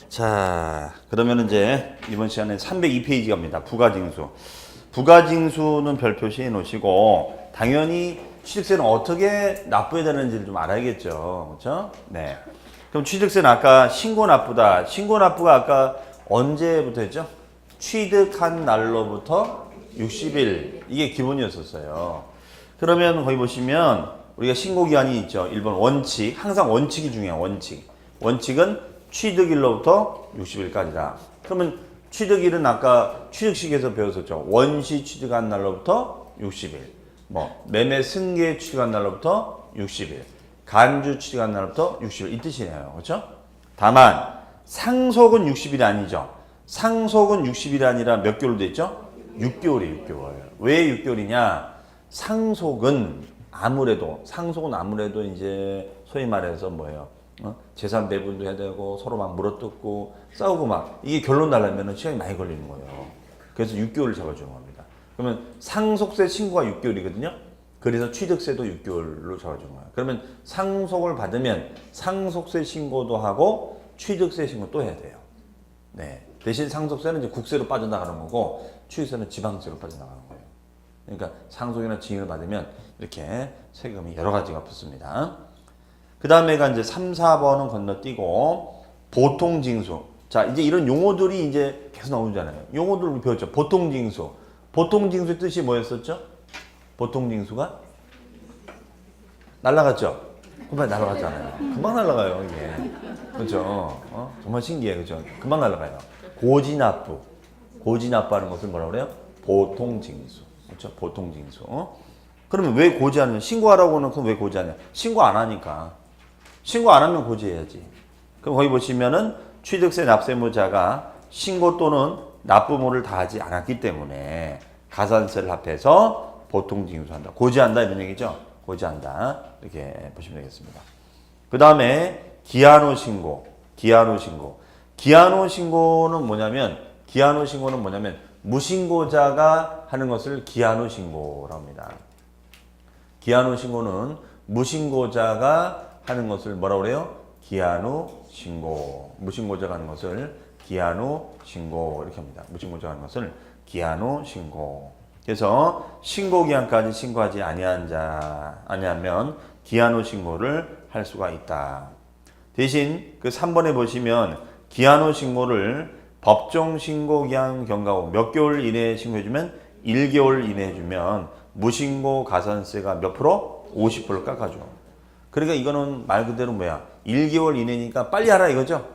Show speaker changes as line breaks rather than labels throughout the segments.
자, 그러면 이제 이번 시간에 302페이지 갑니다. 부가징수. 부가징수는 별표 시해 놓으시고, 당연히 취득세는 어떻게 납부해야 되는지를 좀 알아야겠죠. 그렇죠? 네. 그럼 취득세는 아까 신고 납부다. 신고 납부가 아까 언제부터 했죠? 취득한 날로부터 60일. 이게 기본이었었어요. 그러면 거기 보시면 우리가 신고기한이 있죠. 1번 원칙. 항상 원칙이 중요해요. 원칙. 원칙은 취득일로부터 60일까지다. 그러면 취득일은 아까 취득식에서 배웠었죠. 원시 취득한 날로부터 60일. 뭐 매매 승계 취득한 날로부터 60일. 간주 취득한 날로부터 60일. 이 뜻이네요. 그렇죠? 다만 상속은 60일이 아니죠. 상속은 60일이 아니라 몇 개월로 돼 있죠? 6개월이 6개월. 왜 6개월이냐? 상속은 아무래도 이제 소위 말해서 뭐예요? 재산 배분도 해야 되고 서로 막 물어뜯고 싸우고 막 이게 결론 나려면 시간이 많이 걸리는 거예요. 그래서 6개월을 잡아주는 겁니다. 그러면 상속세 신고가 6개월이거든요. 그래서 취득세도 6개월로 잡아주는 거예요. 그러면 상속을 받으면 상속세 신고도 하고 취득세 신고 또 해야 돼요. 네. 대신 상속세는 이제 국세로 빠져나가는 거고 취득세는 지방세로 빠져나가는 거예요. 그러니까 상속이나 징역을 받으면 이렇게 세금이 여러 가지가 붙습니다. 그 다음에가 이제 3, 4번은 건너뛰고 보통징수. 자, 이제 이런 용어들이 이제 계속 나오잖아요. 용어들을 배웠죠. 보통징수. 보통징수의 뜻이 뭐였었죠? 보통징수가 날라갔죠? 금방 날라갔잖아요. 금방 날라가요, 이게. 그렇죠? 정말 신기해, 그렇죠? 금방 날라가요. 고지납부. 고지납부하는 것을 뭐라고 그래요? 보통징수. 그렇죠? 보통징수. 그러면 왜 고지하느냐? 신고하라고 하는 건 왜 고지하냐? 신고 안 하니까. 신고 안 하면 고지해야지. 그럼 거기 보시면은 취득세 납세무자가 신고 또는 납부물을 다하지 않았기 때문에 가산세를 합해서 보통징수한다. 고지한다 이런 얘기죠. 고지한다. 이렇게 보시면 되겠습니다. 그 다음에 기한 후 신고. 기한 후 신고. 기한 후 신고는 뭐냐면 무신고자가 하는 것을 기한 후 신고라고 합니다. 기한 후 신고는 무신고자가 하는 것을 뭐라고 그래요? 기한 후 신고. 무신고자가 하는 것을 기한 후 신고 이렇게 합니다. 무신고자가 하는 것을 기한 후 신고. 그래서 신고기한까지 신고하지 아니하면 기한 후 신고를 할 수가 있다. 대신 그 3번에 보시면 기한 후 신고를 법정 신고기한 경과후 몇 개월 이내에 신고해주면 1개월 이내에 해주면 무신고 가산세가 몇 프로? 50%를 깎아줘. 그러니까 이거는 말 그대로 뭐야? 1개월 이내니까 빨리 하라 이거죠?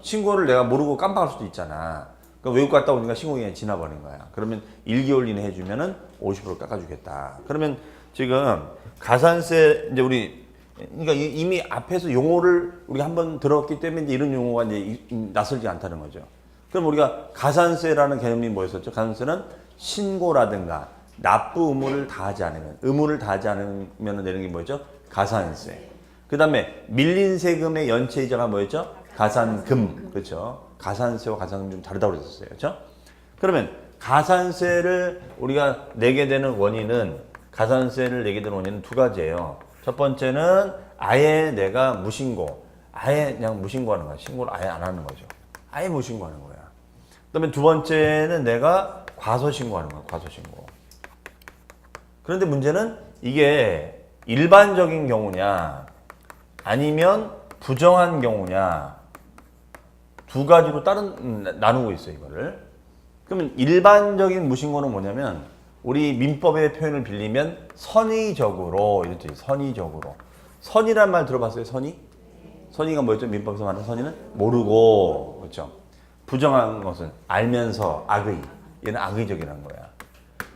신고를 내가 모르고 깜빡할 수도 있잖아. 그러니까 외국 갔다 오니까 신고기간이 지나버린 거야. 그러면 1개월 이내 해주면은 50% 깎아주겠다. 그러면 지금 가산세 이제 그러니까 이미 앞에서 용어를 우리가 한번 들었기 때문에 이제 이런 용어가 이제 낯설지 않다는 거죠. 그럼 우리가 가산세라는 개념이 뭐였었죠? 가산세는 신고라든가 납부 의무를 다하지 않으면 내는 게 뭐였죠? 가산세. 그 다음에 밀린 세금의 연체이자가 뭐였죠? 가산금. 그렇죠? 가산세와 가산금 좀 다르다고 그랬었어요. 그렇죠? 그러면 가산세를 우리가 내게 되는 원인은 두 가지예요. 첫 번째는 아예 내가 아예 그냥 무신고하는 거야. 신고를 아예 안 하는 거죠. 아예 무신고하는 거야. 그다음에 두 번째는 내가 과소신고하는 거야. 과소신고. 그런데 문제는 이게 일반적인 경우냐 아니면 부정한 경우냐 두 가지로 나누고 있어요. 이거를. 그러면 일반적인 무신고는 뭐냐면 우리 민법의 표현을 빌리면 선의적으로 이렇게 선의적으로. 선의란 말 들어봤어요? 선의가 뭐였죠? 민법에서 말하는 선의는 모르고. 그렇죠? 부정한 것은 알면서 악의. 얘는 악의적이라는 거야.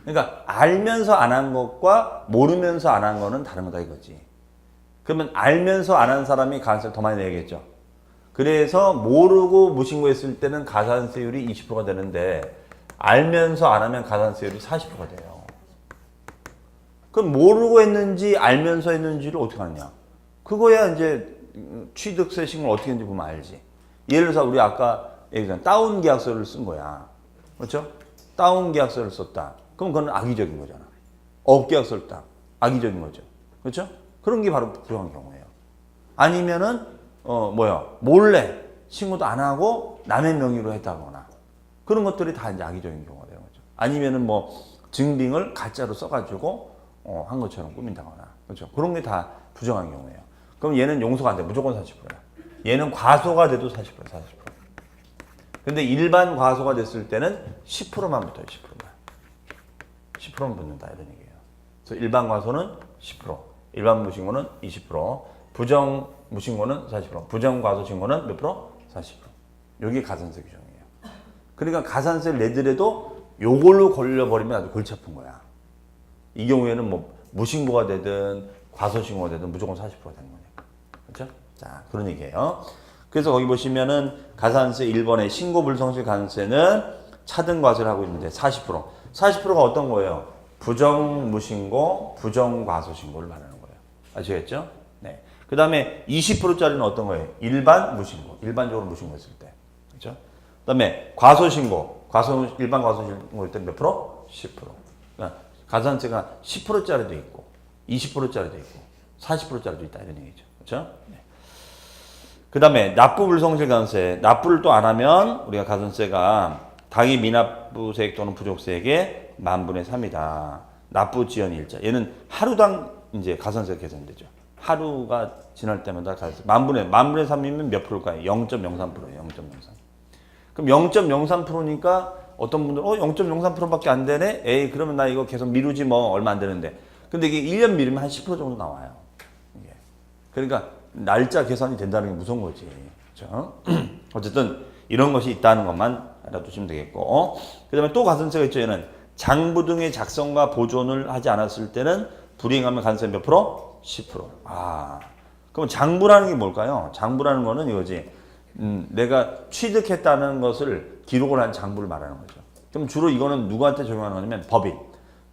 그러니까 알면서 안 한 것과 모르면서 안 한 거는 다른 거다 이거지. 그러면 알면서 안 한 사람이 가산세를 더 많이 내야겠죠. 그래서 모르고 무신고했을 때는 가산세율이 20%가 되는데 알면서 안 하면 가산세율이 40%가 돼요. 그럼 모르고 했는지 알면서 했는지를 어떻게 하느냐? 그거야 이제 취득세 신고를 어떻게 했는지 보면 알지. 예를 들어서 우리 아까 얘기한 다운 계약서를 쓴 거야. 그렇죠? 다운 계약서를 썼다. 그럼 그건 악의적인 거잖아. 업 계약서를 썼다. 악의적인 거죠. 그렇죠? 그런 게 바로 부정한 경우예요. 아니면은 몰래 신고도 안 하고 남의 명의로 했다거나 그런 것들이 다 이제 악의적인 경우가 되는 거죠. 아니면은 뭐 증빙을 가짜로 써가지고 한 것처럼 꾸민다거나 그렇죠. 그런 게 다 부정한 경우예요. 그럼 얘는 용서가 안 돼. 무조건 40%야. 얘는 과소가 돼도 40%, 40%. 근데 일반 과소가 됐을 때는 10%만 붙어요. 10%만. 10%만 붙는다 이런 얘기예요. 그래서 일반 과소는 10%, 일반 무신고는 20%, 부정 무신고는 40%, 부정 과소 신고는 몇 프로? 40%. 여기 가산세 규정이에요. 그러니까 가산세를 내더라도 요걸로 걸려버리면 아주 골치 아픈 거야. 이 경우에는 뭐 무신고가 되든 과소신고가 되든 무조건 40%가 되는 거니까. 그렇죠? 자, 그런 얘기예요. 그래서 거기 보시면은 가산세 1번에 신고 불성실 가산세는 차등 과세를 하고 있는데 40%. 40%가 어떤 거예요? 부정 무신고, 부정 과소신고를 말하는 거예요. 아시겠죠? 네. 그 다음에 20%짜리는 어떤 거예요? 일반 무신고. 일반적으로 무신고했을 때. 그렇죠? 그 다음에 과소신고. 일반 과소신고일 때 몇 프로? 10%. 그러니까 가산세가 10%짜리도 있고, 20%짜리도 있고, 40%짜리도 있다. 이런 얘기죠. 그렇죠? 네. 그 다음에 납부 불성실 가산세. 납부를 또 안 하면 우리가 가산세가 당일 미납부세액 또는 부족세액의 10,000분의 3이다. 납부 지연 일자. 얘는 하루당 이제 가산세가 계산되죠. 하루가 지날 때마다 가산세. 10,000분의 3이면 몇 프로일까요? 0.03%예요. 0.03. 그럼 0.03%니까 어떤 분들은 0.03%밖에 안 되네? 에이 그러면 나 이거 계속 미루지 뭐 얼마 안 되는데. 근데 이게 1년 미루면 한 10% 정도 나와요. 이게. 그러니까 날짜 계산이 된다는 게 무서운 거지. 그렇죠? 어쨌든 이런 것이 있다는 것만 알아두시면 되겠고. 그 다음에 또 가산세가 있죠. 얘는 장부 등의 작성과 보존을 하지 않았을 때는 불이행하면 가산세 몇 프로? 10%. 아, 그럼 장부라는 게 뭘까요? 장부라는 거는 이거지. 내가 취득했다는 것을 기록을 한 장부를 말하는 거죠. 그럼 주로 이거는 누구한테 적용하는 거냐면 법인.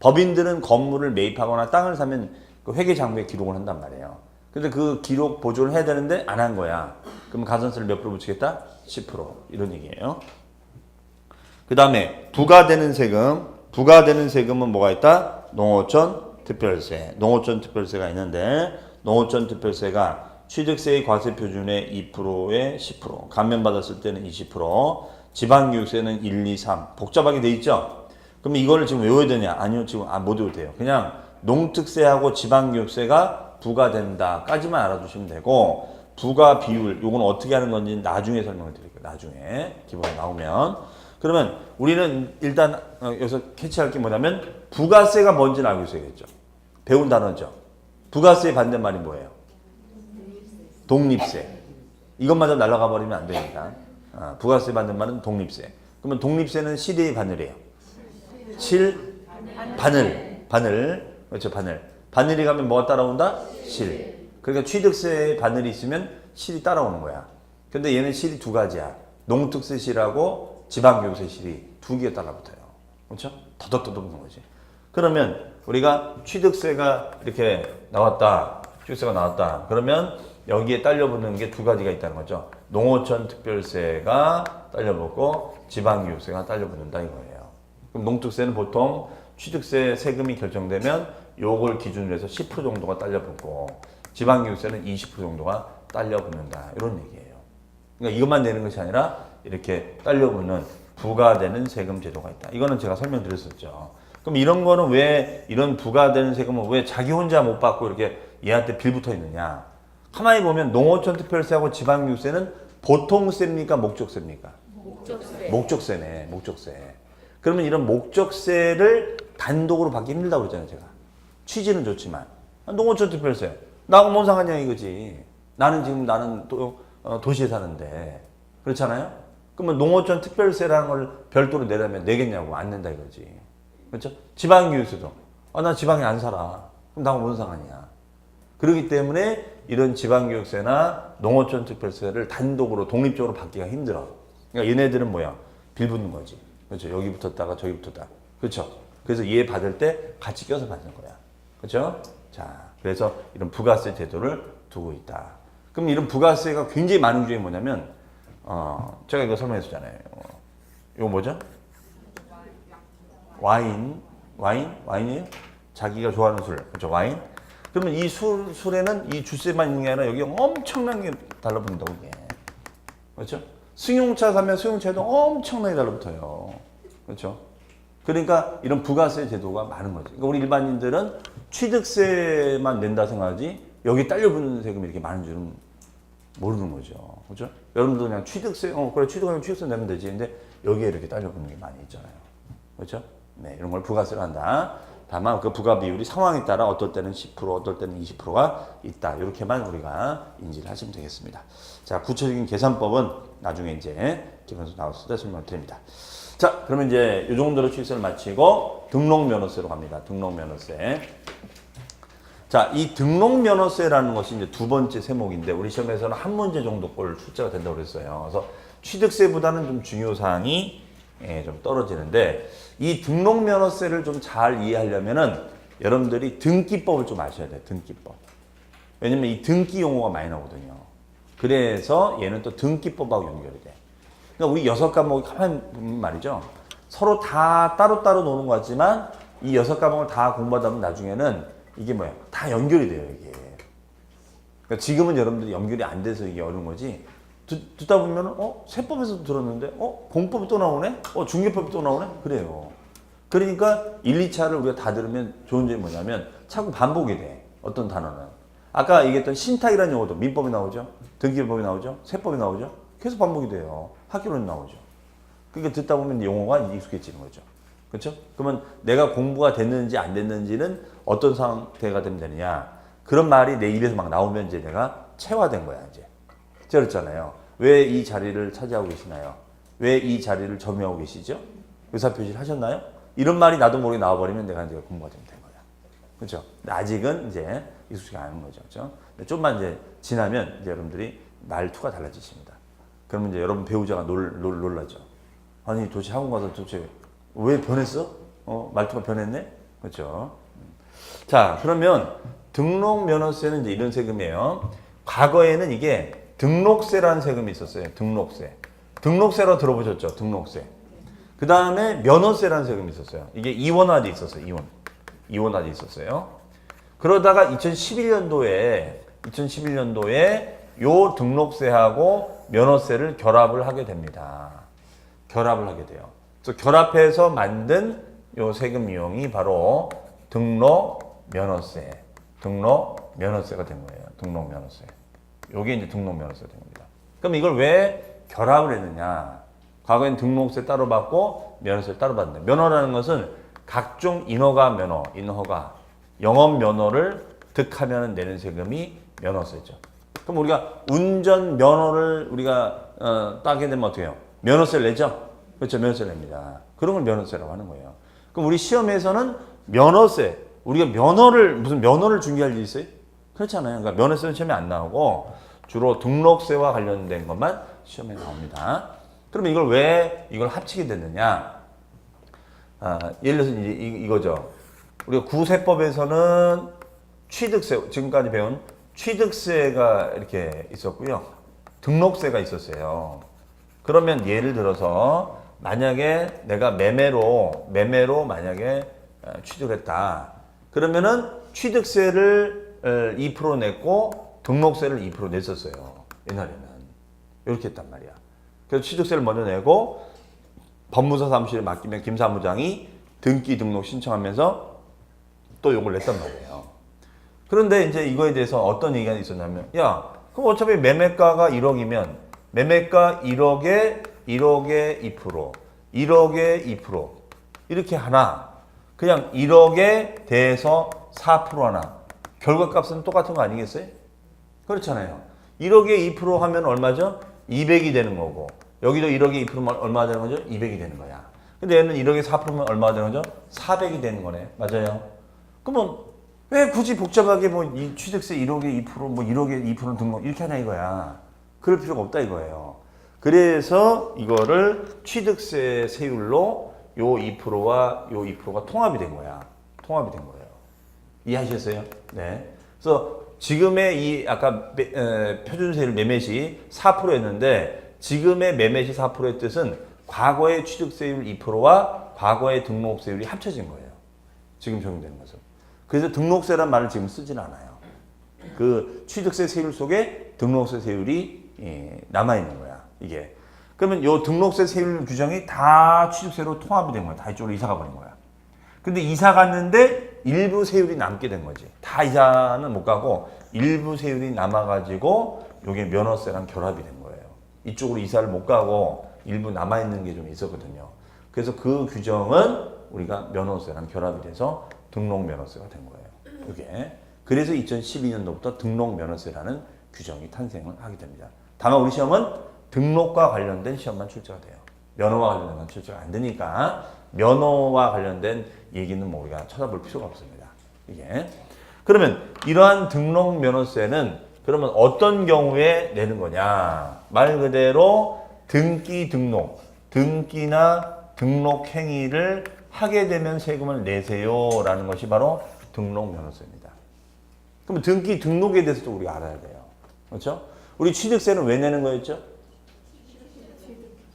법인들은 건물을 매입하거나 땅을 사면 그 회계 장부에 기록을 한단 말이에요. 근데 그 기록 보존을 해야 되는데 안 한 거야. 그럼 가산세를 몇 프로 붙이겠다? 10% 이런 얘기예요. 그 다음에 부과되는 세금. 부과되는 세금은 뭐가 있다? 농어촌 특별세. 농어촌 특별세가 있는데 농어촌 특별세가 취득세의 과세 표준의 2%에 10%, 감면받았을 때는 20%, 지방교육세는 1, 2, 3. 복잡하게 돼 있죠? 그럼 이거를 지금 외워야 되냐? 아니요, 지금 못 외워도 돼요. 그냥 농특세하고 지방교육세가 부과된다까지만 알아두시면 되고, 부과 비율, 요건 어떻게 하는 건지 나중에 설명을 드릴게요. 나중에 기본에 나오면. 그러면 우리는 일단 여기서 캐치할 게 뭐냐면 부가세가 뭔지는 알고 있어야겠죠. 배운 단어죠. 부가세의 반대말이 뭐예요? 독립세. 이것마저 날아가 버리면 안 됩니다. 부가세 반대말은 독립세. 그러면 독립세는 실이 바늘이에요. 실, 바늘. 그렇죠, 바늘. 바늘이 가면 뭐가 따라온다? 실. 그러니까 취득세에 바늘이 있으면 실이 따라오는 거야. 근데 얘는 실이 두 가지야. 농특세 실하고 지방교육세 실이 두 개가 따라붙어요. 그렇죠? 더덕더덕 붙는 거지. 그러면 우리가 취득세가 이렇게 나왔다. 취득세가 나왔다. 그러면 여기에 딸려붙는 게 두 가지가 있다는 거죠. 농어촌 특별세가 딸려붙고 지방교육세가 딸려붙는다 이거예요. 그럼 농특세는 보통 취득세 세금이 결정되면 요걸 기준으로 해서 10% 정도가 딸려붙고 지방교육세는 20% 정도가 딸려붙는다. 이런 얘기예요. 그러니까 이것만 내는 것이 아니라 이렇게 딸려붙는 부과되는 세금 제도가 있다. 이거는 제가 설명드렸었죠. 그럼 이런 거는 왜 이런 부과되는 세금은 왜 자기 혼자 못 받고 이렇게 얘한테 빌붙어 있느냐? 가만히 보면 농어촌 특별세하고 지방교육세는 보통세입니까? 목적세입니까? 목적세네. 목적세. 그러면 이런 목적세를 단독으로 받기 힘들다고 그랬잖아요. 제가. 취지는 좋지만. 농어촌 특별세. 나하고 뭔 상관이야 이거지. 나는 도시에 사는데. 그렇잖아요? 그러면 농어촌 특별세라는 걸 별도로 내려면 내겠냐고. 안 낸다 이거지. 그렇죠? 지방교육세도. 나 지방에 안 살아. 그럼 나하고 뭔 상관이야. 그렇기 때문에 이런 지방교육세나 농어촌 특별세를 단독으로 독립적으로 받기가 힘들어. 그러니까 얘네들은 뭐야? 빌붙는 거지. 그렇죠? 여기 붙었다가 저기 붙었다. 그렇죠? 그래서 얘 받을 때 같이 껴서 받는 거야. 그렇죠? 자, 그래서 이런 부가세 제도를 두고 있다. 그럼 이런 부가세가 굉장히 많은 중에 뭐냐면 제가 이거 설명했었잖아요. 이거 뭐죠? 와인이에요? 자기가 좋아하는 술. 그렇죠? 와인. 그러면 이 술에는 이 주세만 있는 게 아니라 여기 엄청난 게 달라붙는다고 이게. 그렇죠? 승용차 사면 승용차도 엄청나게 달라붙어요. 그렇죠? 그러니까 이런 부가세 제도가 많은 거지. 그러니까 우리 일반인들은 취득세만 낸다 생각하지 여기 딸려붙는 세금이 이렇게 많은 줄은 모르는 거죠. 그렇죠? 여러분도 그냥 취득세, 그래 취득하면 취득세 내면 되지. 근데 여기에 이렇게 딸려붙는 게 많이 있잖아요. 그렇죠? 네, 이런 걸 부가세로 한다. 다만 그 부가 비율이 상황에 따라 어떨 때는 10%, 어떨 때는 20%가 있다. 이렇게만 우리가 인지를 하시면 되겠습니다. 자, 구체적인 계산법은 나중에 이제 기본서 나왔을 때 설명을 드립니다. 자, 그러면 이제 이 정도로 취득세를 마치고 등록면허세로 갑니다. 등록면허세. 자, 이 등록면허세라는 것이 이제 두 번째 세목인데 우리 시험에서는 한 문제 정도 꼴 출제가 된다고 그랬어요. 그래서 취득세보다는 좀 중요사항이 좀 떨어지는데 이 등록면허세를 좀 잘 이해하려면은 여러분들이 등기법을 좀 아셔야 돼요. 등기법. 왜냐면 이 등기 용어가 많이 나오거든요. 그래서 얘는 또 등기법하고 연결이 돼. 그러니까 우리 6과목이 가만히 보면 말이죠. 서로 다 따로따로 노는 것 같지만 이 6과목을 다 공부하다 보면 나중에는 이게 뭐야? 다 연결이 돼요, 이게. 그러니까 지금은 여러분들이 연결이 안 돼서 이게 어려운 거지. 듣다 보면 세법에서도 들었는데 공법이 또 나오네? 중개법이 또 나오네? 그래요. 그러니까 1, 2차를 우리가 다 들으면 좋은 점이 뭐냐면 자꾸 반복이 돼. 어떤 단어는. 아까 얘기했던 신탁이라는 용어도 민법이 나오죠. 등기법이 나오죠. 세법이 나오죠. 계속 반복이 돼요. 학교로는 나오죠. 그러니까 듣다 보면 용어가 익숙해지는 거죠. 그렇죠? 그러면 내가 공부가 됐는지 안 됐는지는 어떤 상태가 되면 되느냐. 그런 말이 내 입에서 막 나오면 이제 내가 체화된 거야, 이제. 제가 그랬잖아요. 왜 이 자리를 차지하고 계시나요? 왜 이 자리를 점유하고 계시죠? 의사표시를 하셨나요? 이런 말이 나도 모르게 나와버리면 내가 이제 공부가 좀 된 거야. 그렇죠? 아직은 이제 익숙하지 않은 거죠. 그렇죠? 좀만 이제 지나면 이제 여러분들이 말투가 달라지십니다. 그러면 이제 여러분 배우자가 놀라죠. 아니 도대체 학원 가서 도대체 왜 변했어? 말투가 변했네? 그렇죠? 자, 그러면 등록면허세는 이제 이런 세금이에요. 과거에는 이게 등록세라는 세금이 있었어요. 등록세. 등록세로 들어보셨죠? 등록세. 그 다음에 면허세라는 세금이 있었어요. 이게 이원화돼 있었어요. 이원화돼 있었어요. 그러다가 2011년도에 요 등록세하고 면허세를 결합을 하게 됩니다. 결합을 하게 돼요. 그래서 결합해서 만든 요 세금 이용이 바로 등록면허세가 된 거예요. 등록면허세. 요게 이제 등록면허세가 된 겁니다. 그럼 이걸 왜 결합을 했느냐? 과거엔 등록세 따로 받고 면허세 따로 받는다. 면허라는 것은 각종 인허가, 영업 면허를 득하면 내는 세금이 면허세죠. 그럼 우리가 운전 면허를 우리가 따게 되면 어떻게 해요? 면허세를 내죠? 그렇죠. 면허세를 냅니다. 그런 걸 면허세라고 하는 거예요. 그럼 우리 시험에서는 면허세, 우리가 무슨 면허를 중개할 일이 있어요? 그렇잖아요. 그러니까 면허세는 시험에 안 나오고 주로 등록세와 관련된 것만 시험에 나옵니다. 그러면 이걸 합치게 됐느냐? 예를 들어서 이제 이거죠. 우리가 구세법에서는 취득세, 지금까지 배운 취득세가 이렇게 있었고요. 등록세가 있었어요. 그러면 예를 들어서 만약에 내가 매매로 만약에 취득을 했다. 그러면은 취득세를 2% 냈고 등록세를 2% 냈었어요. 옛날에는. 이렇게 했단 말이야. 그래서 취득세를 먼저 내고 법무사 사무실에 맡기면 김 사무장이 등기 등록 신청하면서 또 요걸 냈단 말이에요. 그런데 이제 이거에 대해서 어떤 얘기가 있었냐면, 야, 그럼 어차피 매매가가 1억이면 매매가 1억에 2%, 1억에 2% 이렇게 하나, 그냥 1억에 대해서 4% 하나. 결과값은 똑같은 거 아니겠어요? 그렇잖아요. 1억에 2% 하면 얼마죠? 200이 되는 거고, 여기도 1억에 2%면 얼마 되는 거죠? 200이 되는 거야. 근데 얘는 1억에 4%면 얼마 되는 거죠? 400이 되는 거네. 맞아요. 그러면 왜 굳이 복잡하게 이 취득세 1억에 2%, 1억에 2%는 등록 이렇게 하냐 이거야. 그럴 필요가 없다 이거예요. 그래서 이거를 취득세 세율로 요 2%와 요 2%가 통합이 된 거야. 통합이 된 거예요. 이해하셨어요? 네. 그래서 지금의 이 아까 표준세율 매매시 4%였는데 지금의 매매시 4%의 뜻은 과거의 취득세율 2%와 과거의 등록세율이 합쳐진 거예요. 지금 적용되는 것은. 그래서 등록세란 말을 지금 쓰지는 않아요. 그 취득세 세율 속에 등록세 세율이 남아있는 거야. 이게. 그러면 요 등록세 세율 규정이 다 취득세로 통합이 된 거야. 다 이쪽으로 이사가 버린 거야. 근데 이사 갔는데 일부 세율이 남게 된 거지. 다 이사는 못 가고 일부 세율이 남아가지고 요게 면허세랑 결합이 된 거예요. 이쪽으로 이사를 못 가고 일부 남아있는 게 좀 있었거든요. 그래서 그 규정은 우리가 면허세랑 결합이 돼서 등록 면허세가 된 거예요. 이게. 그래서 2012년도부터 등록 면허세라는 규정이 탄생을 하게 됩니다. 다만 우리 시험은 등록과 관련된 시험만 출제가 돼요. 면허와 관련된 건 출제가 안 되니까 면허와 관련된 얘기는 뭐 우리가 찾아볼 필요가 없습니다. 이게. 그러면 이러한 등록 면허세는 그러면 어떤 경우에 내는 거냐? 말 그대로 등기 등록, 등기나 등록 행위를 하게 되면 세금을 내세요라는 것이 바로 등록 면허세입니다. 그럼 등기 등록에 대해서도 우리가 알아야 돼요. 그렇죠? 우리 취득세는 왜 내는 거였죠?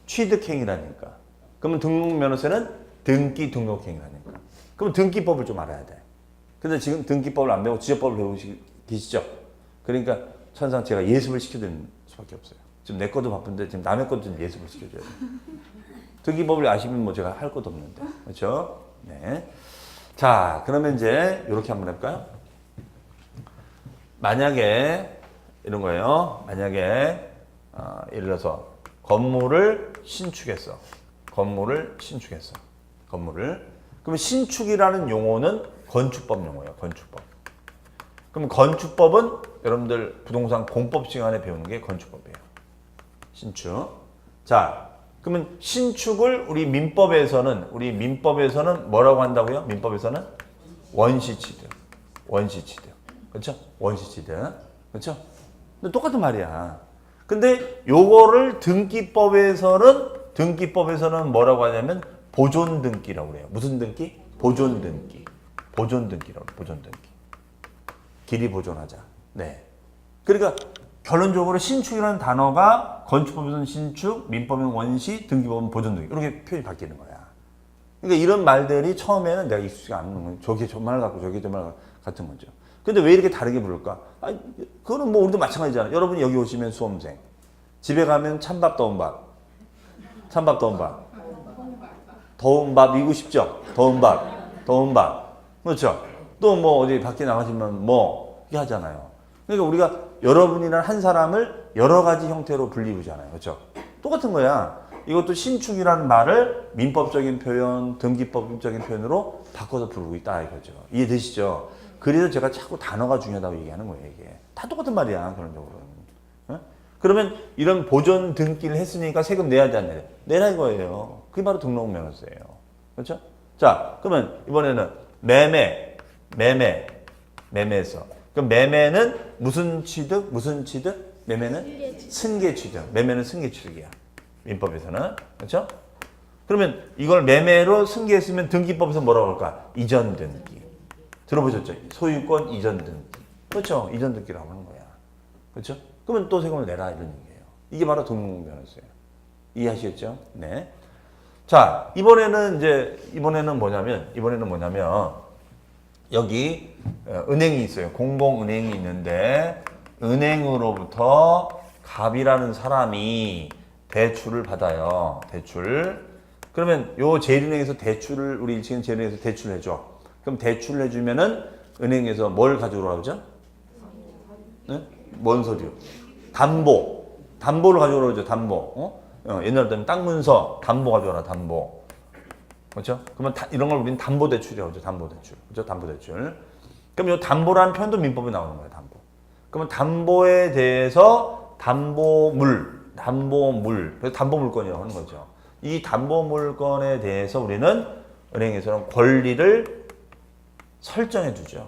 취득행위라니까. 그러면 등록면허세는 등기 등록행위라니까. 그럼 등기법을 좀 알아야 돼. 근데 지금 등기법을 안 배우고 지적법을 배우고 계시죠? 그러니까 천상 제가 예습을 시켜드리는 수밖에 없어요. 지금 내 것도 바쁜데 지금 남의 것도 좀 예습을 시켜줘야 돼. 등기법을 아시면 뭐 제가 할 것도 없는데. 그렇죠? 네. 자, 그러면 이제 이렇게 한번 해볼까요? 만약에 이런 거예요. 만약에 예를 들어서 건물을 신축했어. 건물을 신축했어. 건물을. 그러면 신축이라는 용어는 건축법 용어예요. 건축법. 그럼 건축법은 여러분들 부동산 공법 시간에 배우는 게 건축법이에요. 신축. 자, 그러면 신축을 우리 민법에서는 뭐라고 한다고요? 민법에서는 원시취득. 원시취득. 그렇죠? 원시취득. 그렇죠? 근데 똑같은 말이야. 근데 요거를 등기법에서는 뭐라고 하냐면 보존등기라고 그래요. 무슨 등기? 보존등기. 보존등기라고 그래요. 보존등기. 길이 보존하자. 네. 그러니까 결론적으로 신축이라는 단어가 건축법에서는 신축, 민법은 원시, 등기법은 보존등기. 이렇게 표현이 바뀌는 거야. 그러니까 이런 말들이 처음에는 내가 익숙지 않은 거예요. 저게 저 말 같고 저게 저 말 같은 거죠. 근데 왜 이렇게 다르게 부를까? 아니, 그거는 뭐 우리도 마찬가지잖아요. 여러분이 여기 오시면 수험생. 집에 가면 찬밥, 더운 밥. 찬밥, 더운 밥. 더운 밥 이고 싶죠? 더운 밥. 더운 밥. 그렇죠? 또 뭐 어디 밖에 나가시면 뭐, 이렇게 하잖아요. 그러니까 우리가 여러분이란 한 사람을 여러 가지 형태로 분리하잖아요. 그렇죠? 똑같은 거야. 이것도 신축이라는 말을 민법적인 표현, 등기법적인 표현으로 바꿔서 부르고 있다 이거죠. 이해되시죠? 그래서 제가 자꾸 단어가 중요하다고 얘기하는 거예요. 이게 다 똑같은 말이야. 결론적으로는. 어? 그러면 이런 보존 등기를 했으니까 세금 내야 돼, 안 내야 돼? 내라 이거예요. 그게 바로 등록면허세예요. 그렇죠? 자, 그러면 이번에는 매매에서. 그럼 매매는 무슨 취득? 매매는 승계 취득. 매매는 승계 취득이야. 민법에서는. 그렇죠? 그러면 이걸 매매로 승계했으면 등기법에서 뭐라고 할까? 이전 등기. 들어보셨죠? 소유권 이전 등기. 그렇죠? 이전 등기라고 하는 거야. 그렇죠? 그러면 또 세금을 내라 이런 얘기예요. 이게 바로 등록면허세예요. 이해하시겠죠? 네. 자, 이번에는 뭐냐면 여기 은행이 있어요. 공공은행이 있는데 은행으로부터 갑이라는 사람이 대출을 받아요. 대출. 그러면 요 제일은행에서 대출을 우리 지금 제일은행에서 대출을 해줘. 그럼 대출을 해주면은 은행에서 뭘 가져오라고 하죠? 네? 뭔 소리요? 담보를 가져오라고 하죠. 담보. 옛날 때는 땅 문서 담보 가져와라. 담보. 그렇죠? 그러면 이런 걸 우리는 담보대출이라고 하죠. 담보대출. 그렇죠? 담보대출. 그럼 이 담보라는 표현도 민법에 나오는 거예요. 담보. 그러면 담보에 대해서 담보물. 그래서 담보물건이라고 하는 거죠. 이 담보물건에 대해서 우리는 은행에서는 권리를 설정해 두죠.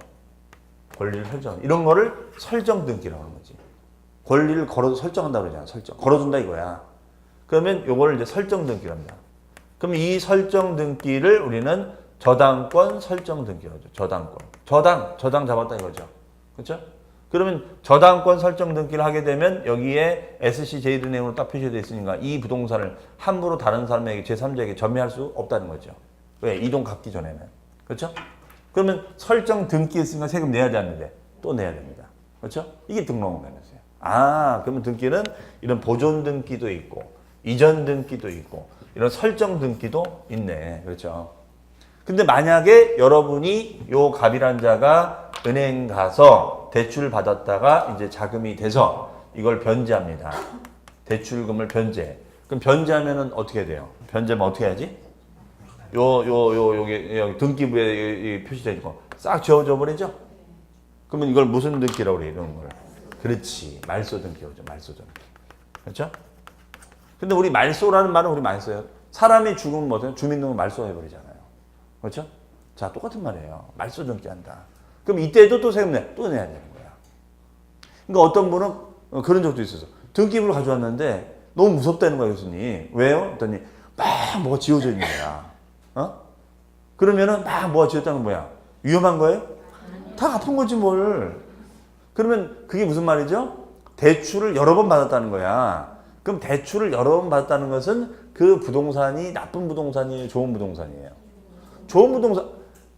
권리를 설정. 이런 거를 설정 등기라고 하는 거지. 권리를 걸어서 설정한다고 그러잖아. 설정. 걸어준다 이거야. 그러면 요거를 이제 설정 등기랍니다. 그럼 이 설정 등기를 우리는 저당권 설정 등기라고 하죠. 저당권. 저당 잡았다 이거죠. 그렇죠? 그러면 저당권 설정 등기를 하게 되면 여기에 SC제일은행으로 딱 표시되어 있으니까 이 부동산을 함부로 다른 사람에게 제3자에게 점유할 수 없다는 거죠. 왜? 이동 갚기 전에는. 그렇죠? 그러면 설정 등기 했으니까 세금 내야 되는데 또 내야 됩니다. 그렇죠? 이게 등록면허세요. 그러면 등기는 이런 보존 등기도 있고 이전 등기도 있고 이런 설정 등기도 있네. 그렇죠? 근데 만약에 여러분이 요 갑이란 자가 은행 가서 대출 받았다가 이제 자금이 돼서 이걸 변제합니다. 대출금을 변제. 그럼 변제하면은 어떻게 돼요? 변제하면 어떻게 해야지? 여기 등기부에 표시되어 있고 싹 지워져 버리죠? 그러면 이걸 무슨 등기라고 그래요? 이런 걸. 그렇지. 말소 등기죠. 말소 등기. 그렇죠? 근데 우리 말소라는 말은 우리 많이 써요. 사람이 죽으면 뭐죠? 주민등록 말소해버리잖아요. 그렇죠? 자, 똑같은 말이에요. 말소 등기한다. 그럼 이때도 또 세금 또 내야 되는 거야. 그러니까 어떤 분은 그런 적도 있었어. 등기부를 가져왔는데 너무 무섭다는 거야, 교수님. 왜요? 그랬더니 막 뭐가 지워져 있는 거야. 그러면은 막 뭐가 지웠다는 거야. 위험한 거예요? 다 갚은 거지 뭘. 그러면 그게 무슨 말이죠? 대출을 여러 번 받았다는 거야. 그럼 대출을 여러 번 받았다는 것은 그 부동산이 나쁜 부동산이에요? 좋은 부동산이에요? 좋은 부동산.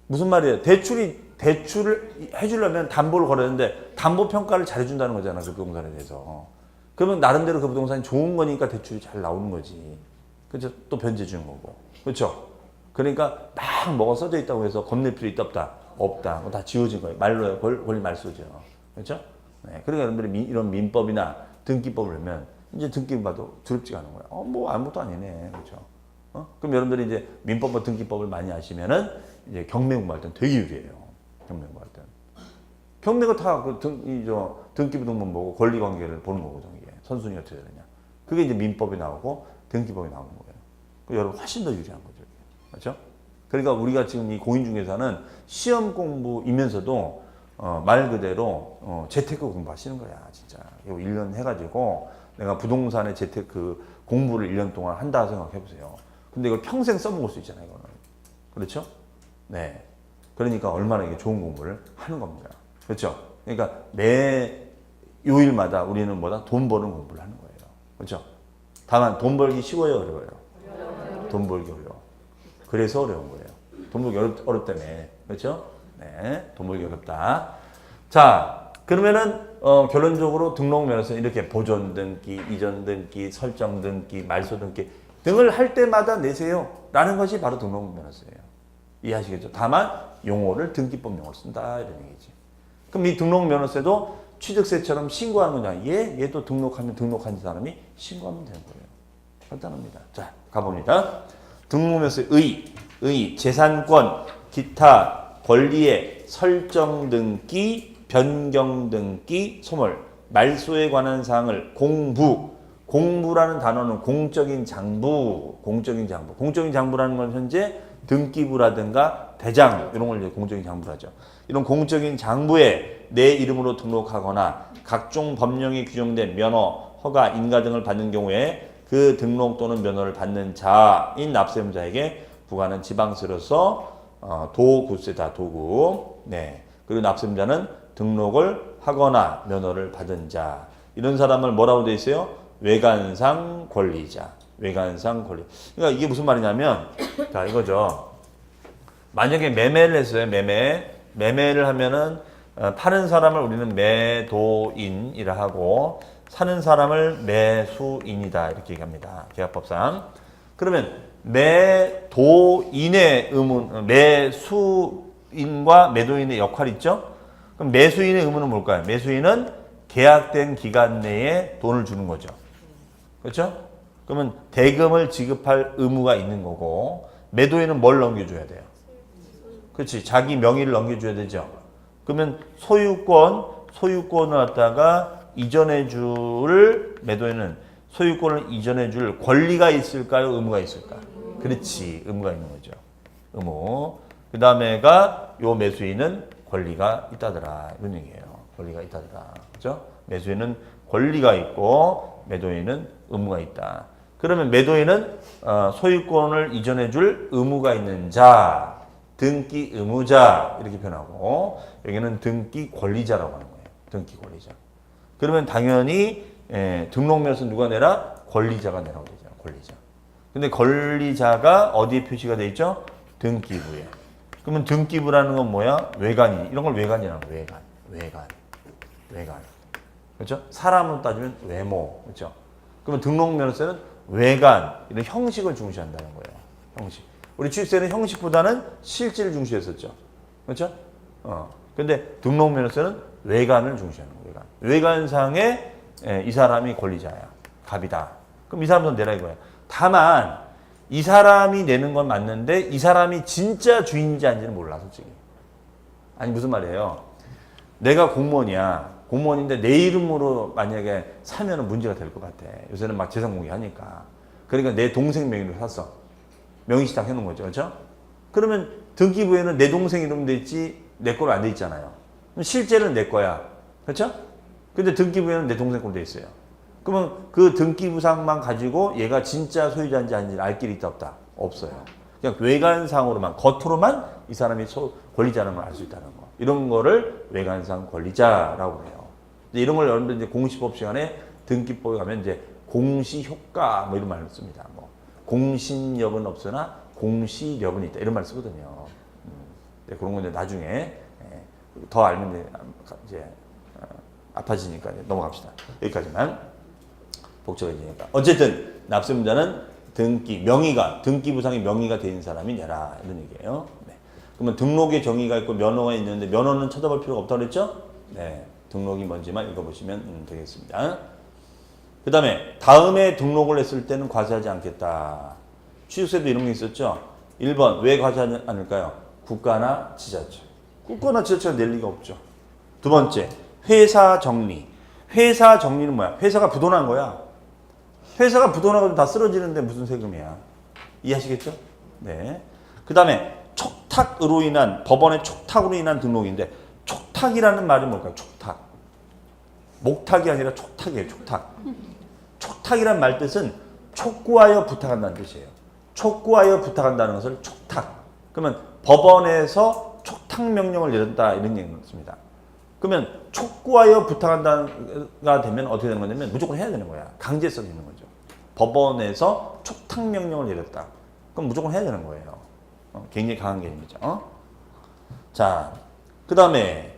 무슨 말이에요? 대출을 해주려면 담보를 걸었는데 담보 평가를 잘해준다는 거잖아. 그 부동산에 대해서. 그러면 나름대로 그 부동산이 좋은 거니까 대출이 잘 나오는 거지. 그렇죠? 또 변제 주는 거고. 그렇죠? 그러니까 막 뭐가 써져 있다고 해서 건넬 필요 있다 없다? 없다. 다 지워진 거예요. 말로요. 권리 말소죠. 그렇죠? 네. 그러니까 여러분들이 이런 민법이나 등기법을 하면 이제 등기부 봐도 두렵지가 않은 거예요. 뭐 아무것도 아니네. 그렇죠? 그럼 여러분들이 이제 민법과 등기법을 많이 아시면은 이제 경매 공부할 때는 되게 유리해요. 경매 공부할 때는. 경매가 다 그 등기부 등본 보고 권리 관계를 보는 거거든요. 이게 선순위 어떻게 되느냐. 그게 이제 민법이 나오고 등기법이 나오는 거예요. 여러분 훨씬 더 유리한 거죠. 그렇죠? 그러니까 우리가 지금 이 공인중개사는 시험 공부이면서도 말 그대로 재테크 공부하시는 거야. 진짜. 이거 1년 해가지고 내가 부동산의 재테크 공부를 1년 동안 한다 생각해 보세요. 근데 이걸 평생 써먹을 수 있잖아요. 이거는. 그렇죠? 네. 그러니까 얼마나 이게 좋은 공부를 하는 겁니다. 그렇죠? 그러니까 매 요일마다 우리는 뭐다? 돈 버는 공부를 하는 거예요. 그렇죠? 다만 돈 벌기 쉬워요, 어려워요? 돈 벌기 어려워. 그래서 어려운 거예요. 돈 벌기 어렵다며. 그렇죠? 네. 돈 벌기 어렵다. 자, 그러면은 결론적으로 등록면허서는 이렇게 보존 등기, 이전 등기, 설정 등기, 말소 등기 등을 할 때마다 내세요. 라는 것이 바로 등록면허서예요. 이해하시겠죠? 다만 용어를 등기법 용어로 쓴다 이런 얘기지. 그럼 이 등록면허세도 취득세처럼 신고하는 거냐? 얘도 등록하면 등록한 사람이 신고하면 되는 거예요. 간단합니다. 자, 가봅니다. 등록면허세 의, 재산권, 기타, 권리의 설정 등기, 변경 등기, 소멸, 말소에 관한 사항을 공부라는 단어는 공적인 장부라는 건 현재 등기부라든가 대장 이런 걸 이제 공적인 장부라죠. 이런 공적인 장부에 내 이름으로 등록하거나 각종 법령에 규정된 면허, 허가, 인가 등을 받는 경우에 그 등록 또는 면허를 받는 자인 납세자에게 부과하는 지방세로서 도구세다. 도구. 네. 그리고 납세자는 등록을 하거나 면허를 받은 자. 이런 사람을 뭐라고 돼 있어요? 외관상 권리자. 외관상 권리. 그러니까 이게 무슨 말이냐면, 자, 이거죠. 만약에 매매를 했어요. 매매를 하면은, 파는 사람을 우리는 매도인이라 하고, 사는 사람을 매수인이다. 이렇게 얘기합니다. 계약법상. 그러면 매도인의 의무, 매수인과 매도인의 역할이 있죠? 그럼 매수인의 의무는 뭘까요? 매수인은 계약된 기간 내에 돈을 주는 거죠. 그렇죠? 그러면 대금을 지급할 의무가 있는 거고, 매도인은 뭘 넘겨줘야 돼요? 그렇지. 자기 명의를 넘겨줘야 되죠. 그러면 소유권을 갖다가 매도인은 소유권을 이전해 줄 권리가 있을까요? 의무가 있을까? 그렇지. 의무가 있는 거죠. 의무. 그 다음에가 요 매수인은 권리가 있다더라. 이런 얘기예요. 권리가 있다더라. 그죠? 매수인은 권리가 있고 매도인은 의무가 있다. 그러면 매도인은 소유권을 이전해 줄 의무가 있는 자, 등기 의무자 이렇게 표현하고 여기는 등기 권리자라고 하는 거예요. 등기 권리자. 그러면 당연히 등록면허서 누가 내라? 권리자가 내라고 되죠. 권리자. 근데 권리자가 어디에 표시가 돼 있죠? 등기부에. 그러면 등기부라는 건 뭐야? 외관이. 이런 걸 외관이라고. 외관. 그렇죠? 사람으로 따지면 외모. 그렇죠? 그러면 등록면허세는 외관, 이런 형식을 중시한다는 거예요. 형식. 우리 취득세는 형식보다는 실질을 중시했었죠. 그렇죠? 근데 등록면허세는 외관을 중시하는 거예요. 외관상에 이 사람이 권리자야. 갑이다. 그럼 이 사람도 내라 이거야. 다만 이 사람이 내는 건 맞는데 이 사람이 진짜 주인인지 아닌지는 몰라 솔직히. 아니 무슨 말이에요. 내가 공무원이야. 공무원인데 내 이름으로 만약에 사면은 문제가 될 것 같아. 요새는 막 재산 공개하니까. 그러니까 내 동생 명의로 샀어. 명의시작 해놓은 거죠. 그렇죠? 그러면 등기부에는 내 동생 이름 돼 있지 내 거로 안 돼 있잖아요. 그럼 실제는 내 거야. 그렇죠? 근데 등기부에는 내 동생 걸로 돼 있어요. 그러면 그 등기부상만 가지고 얘가 진짜 소유자인지 아닌지 알 길이 있다 없다? 없어요. 그냥 외관상으로만 겉으로만 이 사람이 권리자라는 걸 알 수 있다는 거. 이런 거를 외관상 권리자라고 해요. 이런 걸 여러분들 이제 공시법 시간에 등기법에 가면 이제 공시효과 뭐 이런 말을 씁니다. 뭐 공신력은 없으나 공시력은 있다 이런 말 쓰거든요. 그런 건 이제 나중에 더 알면 이제 아파지니까 넘어갑시다. 여기까지만 복잡해지니까. 어쨌든 납세문자는 명의가 등기부상의 명의가 된 사람이 내라 이런 얘기예요. 네. 그러면 등록의 정의가 있고 면허가 있는데 면허는 찾아볼 필요가 없다고 그랬죠? 네. 등록이 뭔지만 읽어보시면 되겠습니다. 그 다음에 다음에 등록을 했을 때는 과세하지 않겠다. 취득세도 이런 게 있었죠. 1번 왜 과세하지 않을까요? 국가나 지자체. 국가나 지자체가 낼 리가 없죠. 두 번째 회사 정리. 회사 정리는 뭐야? 회사가 부도난 거야. 회사가 부도나가지고 다 쓰러지는데 무슨 세금이야. 이해하시겠죠? 네. 그 다음에 촉탁으로 인한 법원의 촉탁으로 인한 등록인데 촉탁이라는 말이 뭘까요? 촉탁. 목탁이 아니라 촉탁이에요. 촉탁. 촉탁이란 말 뜻은 촉구하여 부탁한다는 뜻이에요. 촉구하여 부탁한다는 것을 촉탁. 그러면 법원에서 촉탁 명령을 내렸다 이런 얘기입니다. 그러면 촉구하여 부탁한다가 되면 어떻게 되는 거냐면 무조건 해야 되는 거야. 강제성이 있는 거죠. 법원에서 촉탁 명령을 내렸다. 그럼 무조건 해야 되는 거예요. 굉장히 강한 개념이죠. 자, 그 다음에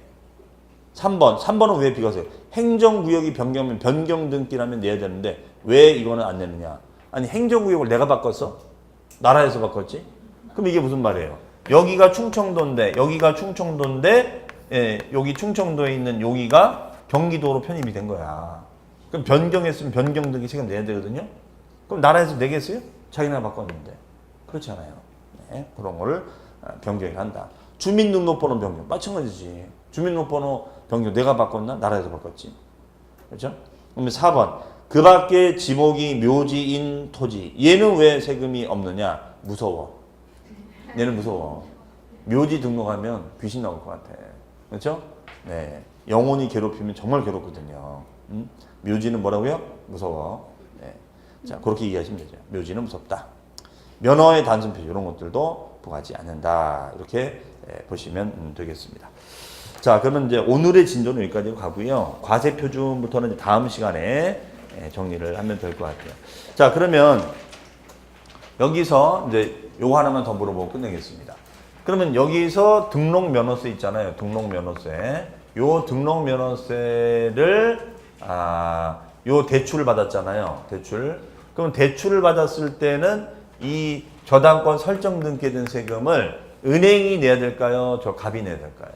3번. 3번은 왜 비과세요? 행정구역이 변경하면 변경 등기라면 내야 되는데 왜 이거는 안 내느냐? 아니 행정구역을 내가 바꿨어? 나라에서 바꿨지? 그럼 이게 무슨 말이에요? 여기가 충청도인데 여기가 충청도인데 여기 충청도에 있는 여기가 경기도로 편입이 된 거야. 그럼 변경했으면 변경 등기 세금 내야 되거든요. 그럼 나라에서 내겠어요? 자기네가 바꿨는데. 그렇지 않아요. 네, 그런 거를 변경을 한다. 주민등록번호 변경. 마찬가지지. 주민등록번호 변경 내가 바꿨나? 나라에서 바꿨지. 그렇죠? 그러면 4번. 그 밖에 지목이 묘지인 토지. 얘는 왜 세금이 없느냐? 무서워. 얘는 무서워. 묘지 등록하면 귀신 나올 것 같아. 그렇죠? 네. 영혼이 괴롭히면 정말 괴롭거든요. 묘지는 뭐라고요? 무서워. 네. 자, 그렇게 이해하시면 되죠. 묘지는 무섭다. 면허의 단순 표시 이런 것들도 부과하지 않는다. 이렇게 보시면 되겠습니다. 자, 그러면 이제 오늘의 진도는 여기까지 가고요. 과세 표준부터는 이제 다음 시간에 정리를 하면 될 것 같아요. 자, 그러면 여기서 이제 요거 하나만 더 물어보고 끝내겠습니다. 그러면 여기서 등록 면허세 있잖아요. 등록 면허세. 요 등록 면허세를 요 대출을 받았잖아요. 대출. 그럼 대출을 받았을 때는 이 저당권 설정 등기에 든 세금을 은행이 내야 될까요? 저 갑이 내야 될까요?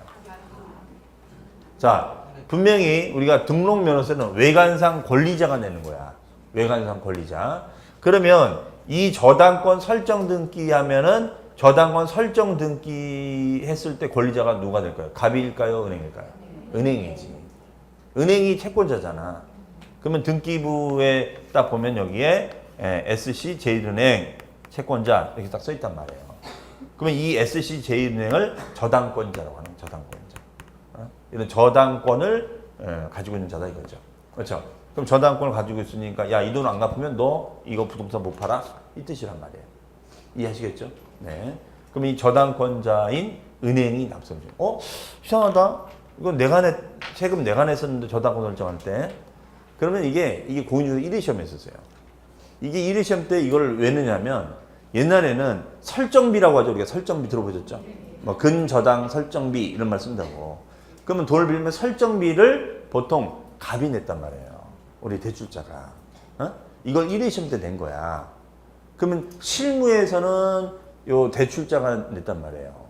자, 분명히 우리가 등록 면허세는 외관상 권리자가 내는 거야. 외관상 권리자. 그러면 이 저당권 설정 등기 하면은 저당권 설정 등기 했을 때 권리자가 누가 될까요? 갑일까요? 은행일까요? 은행이지. 은행이 채권자잖아. 그러면 등기부에 딱 보면 여기에 SC 제일은행 채권자 이렇게 딱 써 있단 말이에요. 그러면 이 SC 제일은행을 저당권자라고 하는 거예요. 저당권자. 이런 저당권을 가지고 있는 자다 이거죠. 그렇죠? 그럼 저당권을 가지고 있으니까 야, 이 돈 안 갚으면 너 이거 부동산 못 팔아? 이 뜻이란 말이에요. 이해하시겠죠? 네. 그럼 이 저당권자인 은행이 납세금. 이상하다. 이거 세금 내가 냈었는데 저당권 설정할 때. 그러면 이게 공인중개사 1회 시험에 있었어요. 이게 1회 시험 때 이걸 왜 넣냐면 옛날에는 설정비라고 하죠. 우리가 설정비 들어보셨죠? 뭐 근저당 설정비 이런 말 쓴다고. 그러면 돈을 빌면 설정비를 보통 갑이 냈단 말이에요. 우리 대출자가. 이걸 1회 시험 때 낸 거야. 그러면 실무에서는 요 대출자가 냈단 말이에요.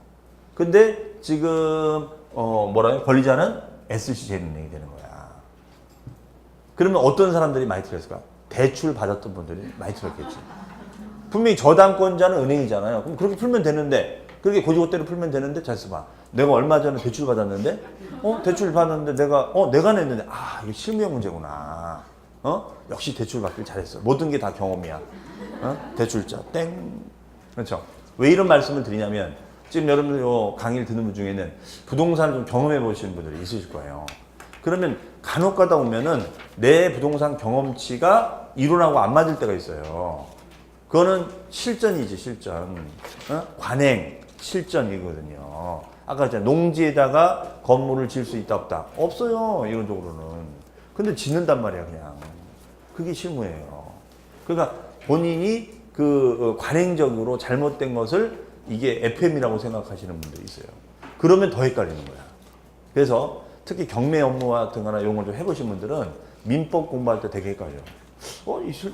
근데 지금 권리자는 SC제일은행이 되는 거야. 그러면 어떤 사람들이 많이 틀렸을까? 대출 받았던 분들이 많이 틀렸겠지. 분명히 저당권자는 은행이잖아요. 그럼 그렇게 풀면 되는데, 그렇게 고지고대로 풀면 되는데, 잘 써봐. 내가 얼마 전에 대출 받았는데, 대출 받았는데 내가 냈는데, 이게 실무형 문제구나. 역시 대출 받길 잘했어. 모든 게 다 경험이야. 대출자, 땡. 그렇죠? 왜 이런 말씀을 드리냐면, 지금 여러분들 요 강의를 듣는 분 중에는 부동산을 좀 경험해 보시는 분들이 있으실 거예요. 그러면 간혹 가다 보면은 내 부동산 경험치가 이론하고 안 맞을 때가 있어요. 그거는 실전이지, 실전. 관행, 실전이거든요. 아까 제가 농지에다가 건물을 지을 수 있다, 없다? 없어요, 이론적으로는. 근데 짓는단 말이야, 그냥. 그게 실무예요. 그러니까 본인이 관행적으로 잘못된 것을 이게 FM이라고 생각하시는 분들이 있어요. 그러면 더 헷갈리는 거야. 그래서 특히 경매 업무 같은 거나 이런 걸 좀 해보신 분들은 민법 공부할 때 되게 헷갈려.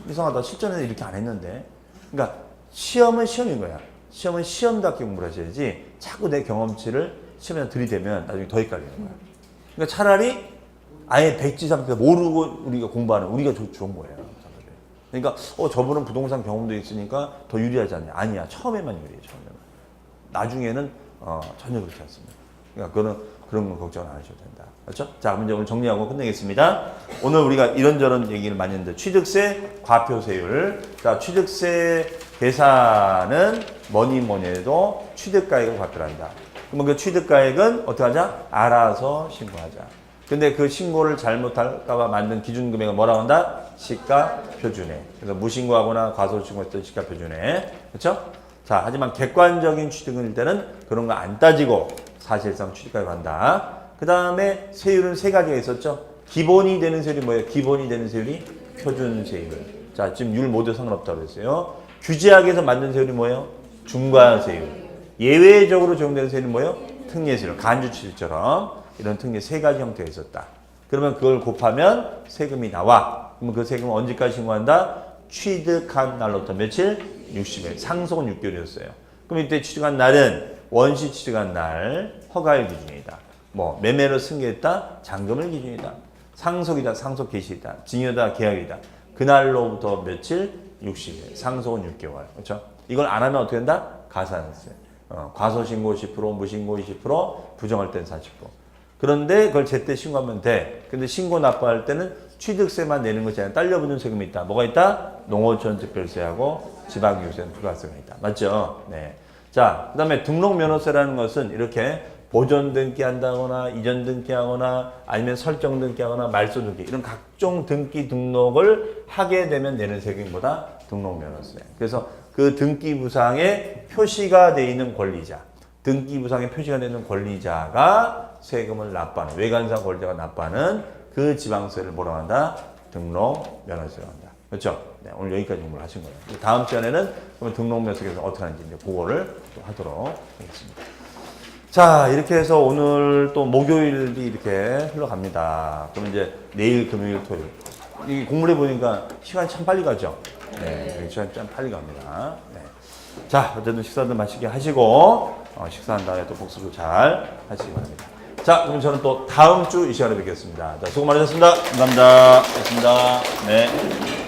이상하다. 실전에는 이렇게 안 했는데. 그러니까 시험은 시험인 거야. 시험은 시험답게 공부를 하셔야지 자꾸 내 경험치를 시험에 들이대면 나중에 더 헷갈리는 거야. 그러니까 차라리 아예 백지 상태에서 모르고 우리가 공부하는 우리가 좋은 거예요. 그러니까 저분은 부동산 경험도 있으니까 더 유리하지 않냐. 아니야. 처음에만 유리해. 처음에만. 나중에는 전혀 그렇지 않습니다. 그러니까 그런 건 걱정 안 하셔도 된다. 그렇죠? 자, 그럼 이제 오늘 정리하고 끝내겠습니다. 오늘 우리가 이런저런 얘기를 많이 했는데 취득세, 과표세율. 자, 취득세 계산은 뭐니 해도 취득가액을 과표한다. 그러면 그 취득가액은 어떻게 하자? 알아서 신고하자. 근데 그 신고를 잘못할까봐 만든 기준금액을 뭐라고 한다? 시가표준액. 그래서 무신고하거나 과소신고했던 시가표준액. 그렇죠? 자, 하지만 객관적인 취득일 때는 그런 거 안 따지고 사실상 취득가액 한다. 그 다음에 세율은 세 가지가 있었죠. 기본이 되는 세율이 뭐예요? 기본이 되는 세율이 표준세율. 자, 지금 율 모두 상관없다고 했어요. 규제학에서 만든 세율이 뭐예요? 중과세율. 예외적으로 적용되는 세율이 뭐예요? 특례세율. 간주취득처럼 이런 특례 세 가지 형태가 있었다. 그러면 그걸 곱하면 세금이 나와. 그러면 그 세금은 언제까지 신고한다? 취득한 날로부터 며칠? 60일. 상속은 6개월이었어요. 그럼 이때 취득한 날은 원시 취득한 날, 허가일 기준이다. 매매로 승계했다, 잔금을 기준이다. 상속이다, 상속 개시이다. 징여다, 계약이다. 그날로부터 며칠? 60일. 상속은 6개월. 그렇죠? 이걸 안 하면 어떻게 된다? 가산세. 과소신고 10%, 무신고 20%, 부정할 때는 40%. 그런데 그걸 제때 신고하면 돼. 근데 신고 납부할 때는 취득세만 내는 것이 아니라 딸려붙는 세금이 있다. 뭐가 있다? 농어촌 특별세하고 지방교세는 부가세가 있다. 맞죠? 네. 자, 그 다음에 등록면허세라는 것은 이렇게 보존 등기한다거나 이전 등기하거나 아니면 설정 등기하거나 말소 등기 이런 각종 등기 등록을 하게 되면 내는 세금보다 등록면허세. 그래서 그 등기부상에 표시가 되어 있는 권리자, 등기부상에 표시가 되는 권리자가 세금을 납부하는, 외관상 권리자가 납부하는 그 지방세를 뭐라고 한다? 등록면허세라고 한다. 그렇죠? 네, 오늘 여기까지 공부를 하신 거예요. 다음 시간에는 그러면 등록면허세에서 어떻게 하는지 이제 그거를 또 하도록 하겠습니다. 자, 이렇게 해서 오늘 또 목요일이 이렇게 흘러갑니다. 그럼 이제 내일 금요일 토요일. 이 공부를 해보니까 시간이 참 빨리 가죠? 네, 시간이 참 빨리 갑니다. 네. 자, 어쨌든 식사도 맛있게 하시고, 식사한 다음에 또 복습도 잘 하시기 바랍니다. 자, 그럼 저는 또 다음 주 이 시간에 뵙겠습니다. 자, 수고 많으셨습니다. 감사합니다. 고맙습니다. 네.